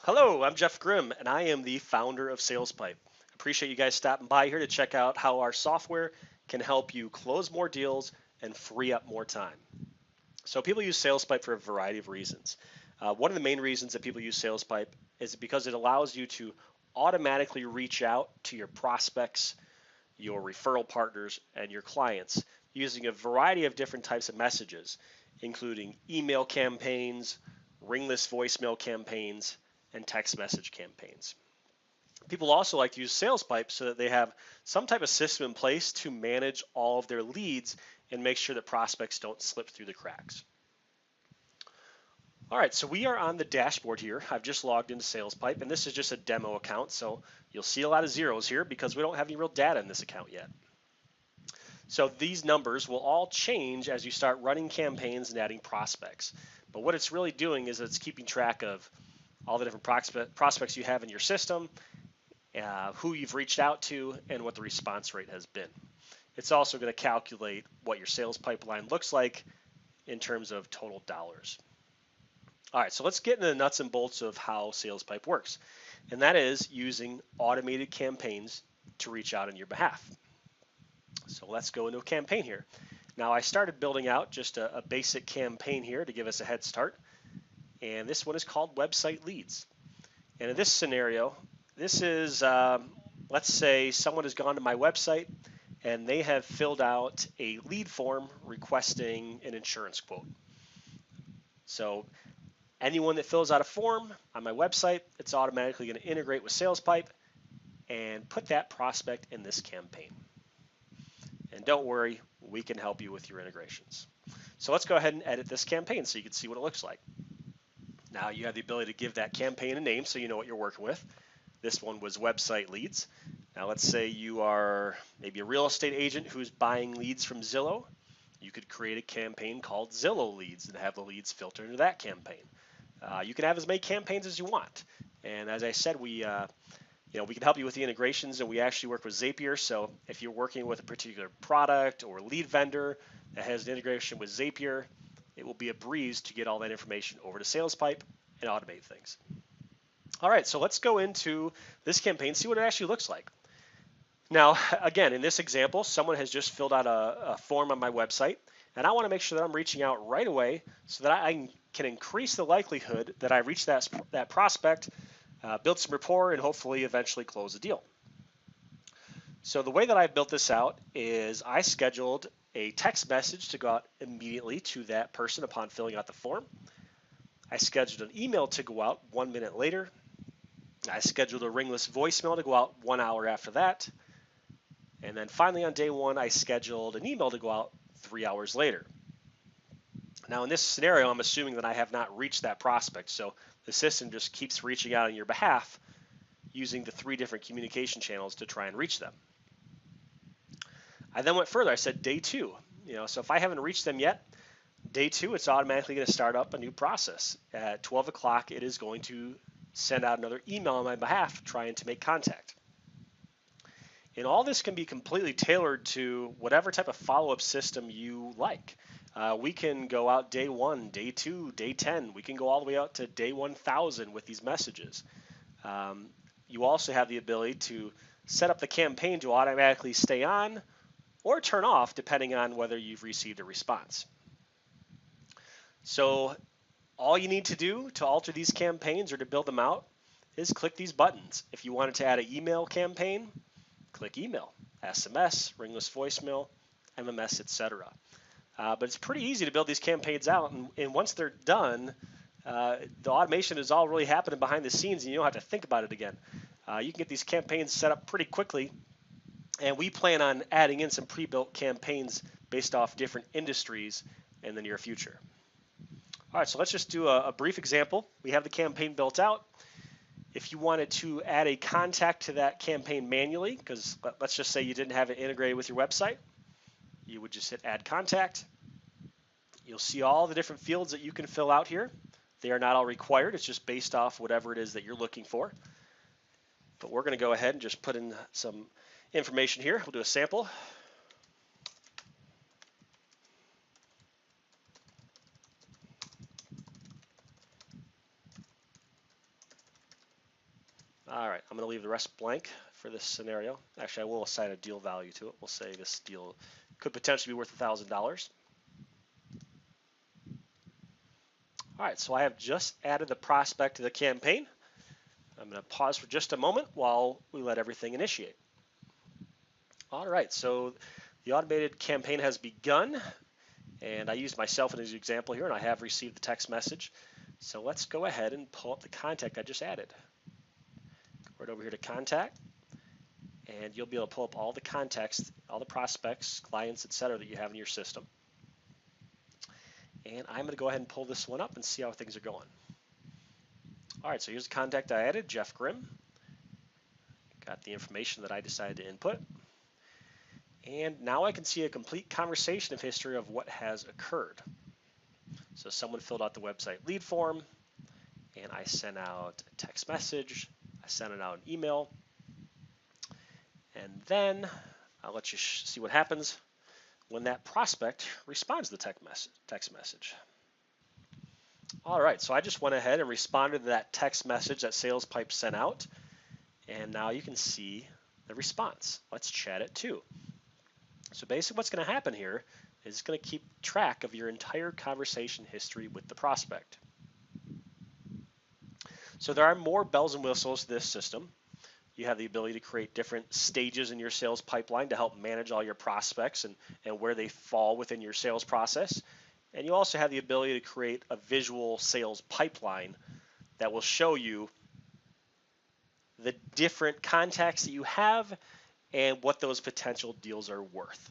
Hello, I'm Jeff Grimm, and I am the founder of SalesPype. Appreciate you guys stopping by here to check out how our software can help you close more deals and free up more time. So people use SalesPype for a variety of reasons. One of the main reasons that people use SalesPype is because it allows you to automatically reach out to your prospects, your referral partners, and your clients using a variety of different types of messages, including email campaigns, ringless voicemail campaigns, and text message campaigns. People also like to use SalesPipe so that they have some type of system in place to manage all of their leads and make sure that prospects don't slip through the cracks. All right, so we are on the dashboard here. I've just logged into SalesPipe, and this is just a demo account, so you'll see a lot of zeros here because we don't have any real data in this account yet. So these numbers will all change as you start running campaigns and adding prospects. But what it's really doing is it's keeping track of all the different prospects you have in your system, who you've reached out to, and what the response rate has been. It's also going to calculate what your sales pipeline looks like in terms of total dollars. All right, so let's get into the nuts and bolts of how SalesPype works, and that is using automated campaigns to reach out on your behalf. So let's go into a campaign here. Now I started building out just a basic campaign here to give us a head start, and this one is called Website Leads. And in this scenario, this is, let's say someone has gone to my website and they have filled out a lead form requesting an insurance quote. So anyone that fills out a form on my website, it's automatically going to integrate with SalesPype and put that prospect in this campaign. And don't worry, we can help you with your integrations. So let's go ahead and edit this campaign so you can see what it looks like. Now you have the ability to give that campaign a name so you know what you're working with. This one was Website Leads. Now let's say you are maybe a real estate agent who's buying leads from Zillow. You could create a campaign called Zillow Leads and have the leads filter into that campaign. You can have as many campaigns as you want. And as I said, we can help you with the integrations, and we actually work with Zapier. So if you're working with a particular product or lead vendor that has an integration with Zapier, it will be a breeze to get all that information over to SalesPype and automate things. All right, so let's go into this campaign, see what it actually looks like. Now, again, in this example, someone has just filled out a form on my website, and I want to make sure that I'm reaching out right away so that I can increase the likelihood that I reach that prospect, build some rapport, and hopefully eventually close a deal. So the way that I built this out is I scheduled a text message to go out immediately to that person upon filling out the form. I scheduled an email to go out 1 minute later. I scheduled a ringless voicemail to go out 1 hour after that. And then finally on day one, I scheduled an email to go out 3 hours later. Now in this scenario, I'm assuming that I have not reached that prospect. So the system just keeps reaching out on your behalf using the 3 different communication channels to try and reach them. I then went further. I said day 2. So if I haven't reached them yet, day 2, it's automatically going to start up a new process. At 12 o'clock, it is going to send out another email on my behalf trying to make contact. And all this can be completely tailored to whatever type of follow-up system you like. We can go out day 1, day 2, day 10. We can go all the way out to day 1,000 with these messages. You also have the ability to set up the campaign to automatically stay on or turn off depending on whether you've received a response. So all you need to do to alter these campaigns or to build them out is click these buttons. If you wanted to add an email campaign, click email, SMS, ringless voicemail, MMS, etc. But it's pretty easy to build these campaigns out, and once they're done, the automation is all really happening behind the scenes, and you don't have to think about it again. You can get these campaigns set up pretty quickly, and we plan on adding in some pre-built campaigns based off different industries in the near future. All right, so let's just do a brief example. We have the campaign built out. If you wanted to add a contact to that campaign manually, because let's just say you didn't have it integrated with your website, you would just hit add contact. You'll see all the different fields that you can fill out here. They are not all required. It's just based off whatever it is that you're looking for. But we're going to go ahead and just put in some information here. We'll do a sample. All right, I'm going to leave the rest blank for this scenario. Actually, I will assign a deal value to it. We'll say this deal could potentially be worth $1,000. All right, so I have just added the prospect to the campaign. I'm going to pause for just a moment while we let everything initiate. All right, so the automated campaign has begun, and I used myself as an example here, and I have received the text message. So let's go ahead and pull up the contact I just added. Go right over here to contact, and you'll be able to pull up all the contacts, all the prospects, clients, etc. that you have in your system. And I'm going to go ahead and pull this one up and see how things are going. All right, so here's the contact I added, Jeff Grimm. Got the information that I decided to input. And now I can see a complete conversation of history of what has occurred. So someone filled out the website lead form, and I sent out a text message, I sent out an email, and then I'll let you see what happens when that prospect responds to the text message. All right, so I just went ahead and responded to that text message that SalesPype sent out, and now you can see the response. Let's chat it too. So basically what's going to happen here is it's going to keep track of your entire conversation history with the prospect. So there are more bells and whistles to this system. You have the ability to create different stages in your sales pipeline to help manage all your prospects and where they fall within your sales process. And you also have the ability to create a visual sales pipeline that will show you the different contacts that you have and what those potential deals are worth.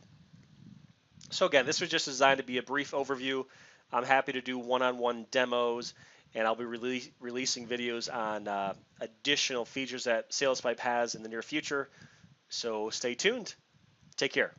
So again, this was just designed to be a brief overview. I'm happy to do one-on-one demos, and I'll be releasing videos on additional features that SalesPype has in the near future. So stay tuned. Take care.